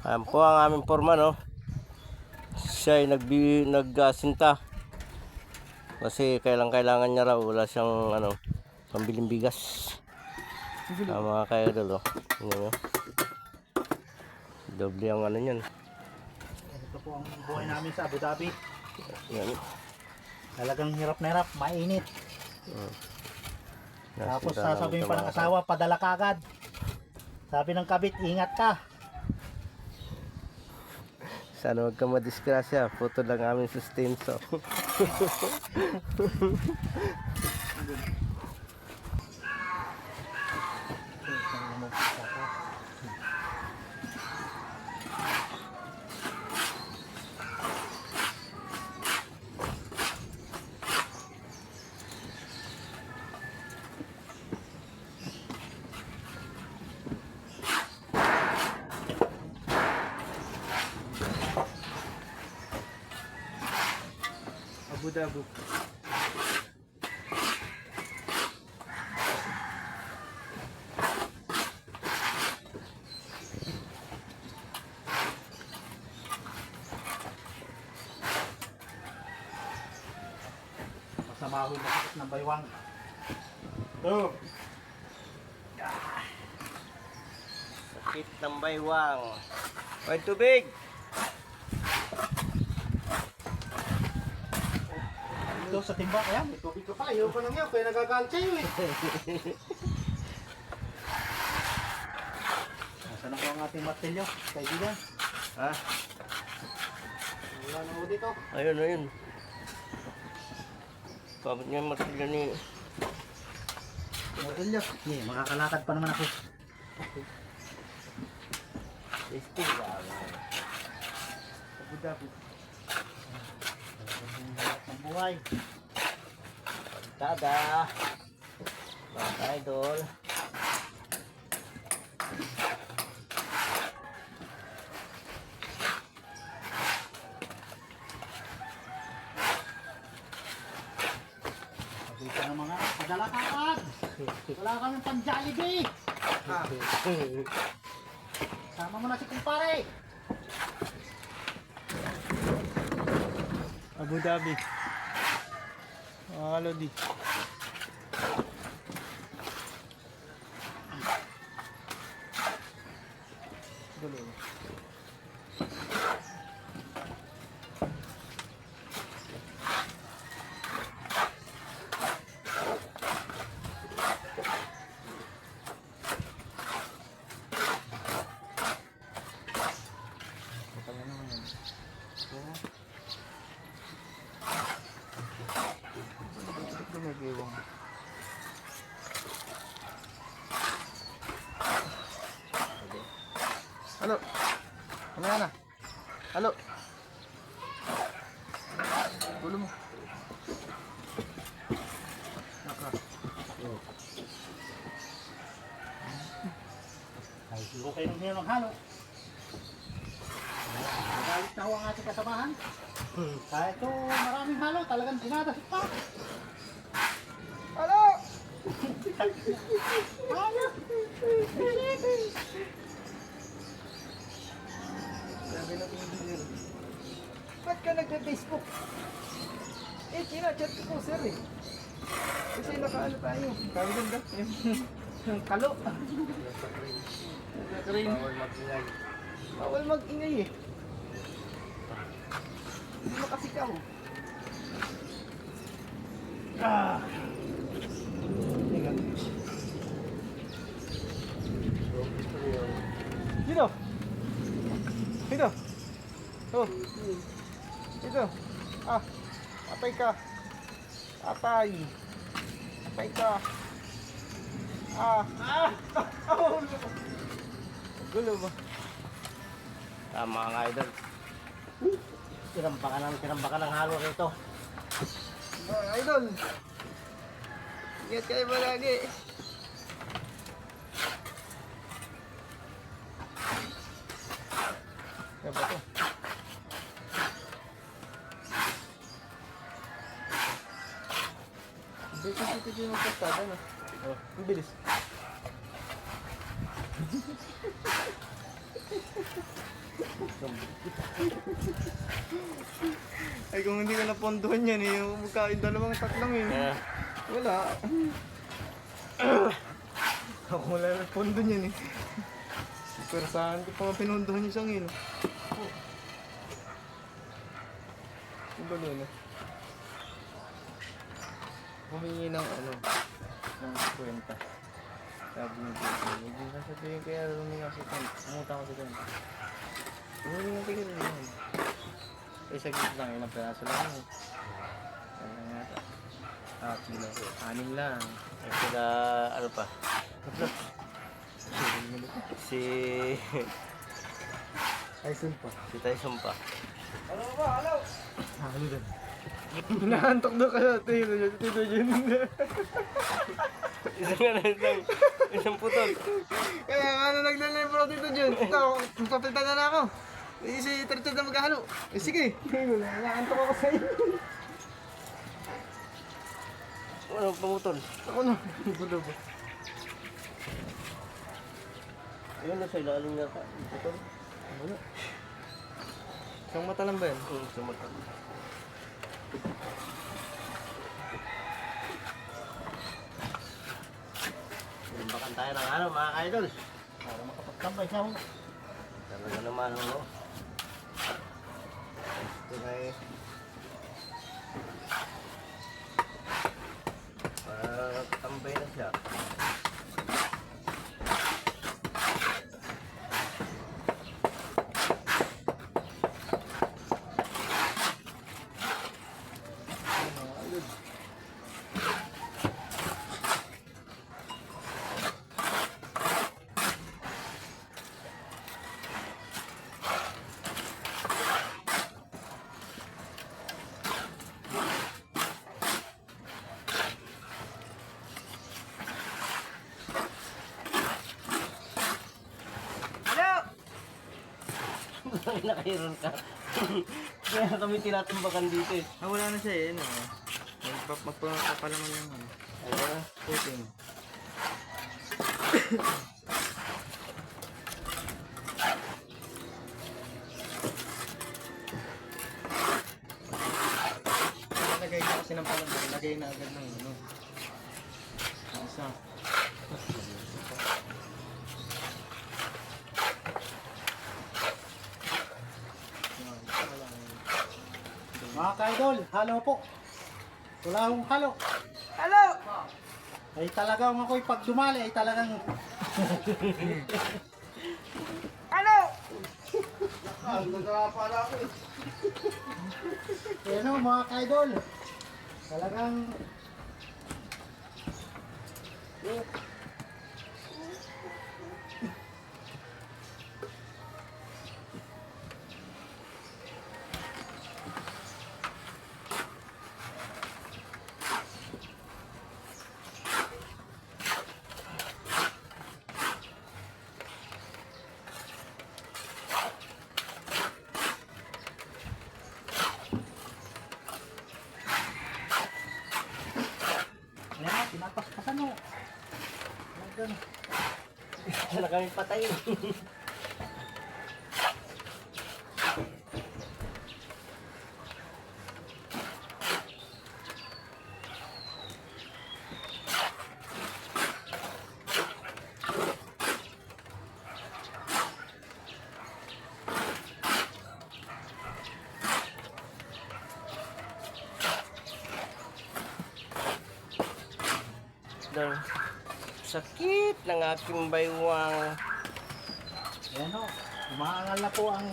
Ayan po ang aming foreman, no. Siya ay nagsinta. Kasi kailangan niya raw, wala siyang pambiling bigas. Mga ka-idol, oh. Tingnan nyo. Doble ang niyan. Ito po ang buhay namin sa Abu Dhabi. Yan. Talagang hirap na hirap, mainit. Tapos Nasinta sasabihin pa ng namin asawa, padala ka agad. Sabi ng kabit, ingat ka. Sana huwag ka madisgrasya. Puto lang aming sustenso. Abu Dhabi. Masama ho yung bakit ng baywang. Ito. Sakit ng baywang. May tubig. Ito sa timba kaya, may tubig ka pa. Ayaw ko lang yan, kaya nagagalit sa'yo eh. Nasaan ako ang ating martilyo, kaibigan? Ha? Wala na ho dito. Ayun. Kabit niya matilya ni... Martilyo. Eh, makakalakad pa naman ako. Testing lang. Abu Dhabi. Ang buhay. Tada. Mga idol. Sabi ka ng mga padala ka agad. Wala kami pang Jollibee. Sama mo na si kumpare. Abu Dhabi. Mga kalodi. Gulo. Gumagewang. Halo. Ano yan ah? Halo. Gulo mo. Naka. Ay, siguro kayo nang hirang halo. Nagalit na ho ang ating kasamahan. Kahit ito maraming halo, talagang dinadasik pa. Halo. Halo! Sabi na pinigil. Ba't ka nagka-Facebook? Eh, kinachat ko po sir eh. Kasi nakaano tayo. Tawag doon ba? Yung kalo. Nagka-cream. Bawal mag-ingay. Bawal mag-ingay eh. Hindi makasikaw. Ah! Teka. Dito. Dito. Oh. Dito. Ah. Atay ka. Atay. Atay ka. Ah. Ah. Oh. Gulo ba? Tama mga idol. Tinambakan ng halo rito. Mga idol. Ingat kayo palagi. Kaya ba ito? Hindi ko CCTV yung pastada na. Oh, ang bilis. Ay kung hindi ko napondohan yan eh, yung magkain dalawang tatlang eh. Kaya, Wala. Ako wala na pondo niyan eh. Pero saan ko pa nga pinondohan yung isang yun. Yung balon eh. Humingi ng ano, ng kwenta. Sabi niya dito, hindi sasabihin kaya humingi ako sa kwenta. Pumunta ako sa kwenta. Humingi ng tigil yun. Eh, saglit lang, ilang peraso lang eh. Ano nga ito? Kilo. 6 lang. ay sila, ano pa? Si... Ay, sun pa. si Tyson pa. Ano ba? Hello? Ano din? Nahantok daw kayo. Tito Jun. Isang putol. Kaya ano nagdala yung pro Tito Jun? Ito, magpapalitan na ako. Eh, si Terchad na maghahalo. Eh, sige. Nahantok ako sa iyo. Ano pumutol? Ako na. Budo ba? Ayun na sa ilalim niya ka. Putol. Wala. Isang mata lang ba yan? Sumatol. Limbakan tayo ng ano mga ka-idol. Para makapagtambay siya. Talaga naman ano. Ito na eh. Para tambay na siya. Hello! Nakairon ka. Kaya kami tinatambakan dito eh. Ah, wala na siya eh. Ano? Magpapalaman yung ano. Ano na? Puting. Lagay ko kasi ng palang. Lagay na agad ng ano. Ang isa. Mga ka-idol, halo po. Wala akong halo. Hello! Ay talagang ako'y pag dumali ay talagang Hello! ano mga ka-idol. Talagang ayan, pinapaspasan mo. Talagang Isa na kami patay. Sakit ng aking baywang. Ayan o, umaangal na po ang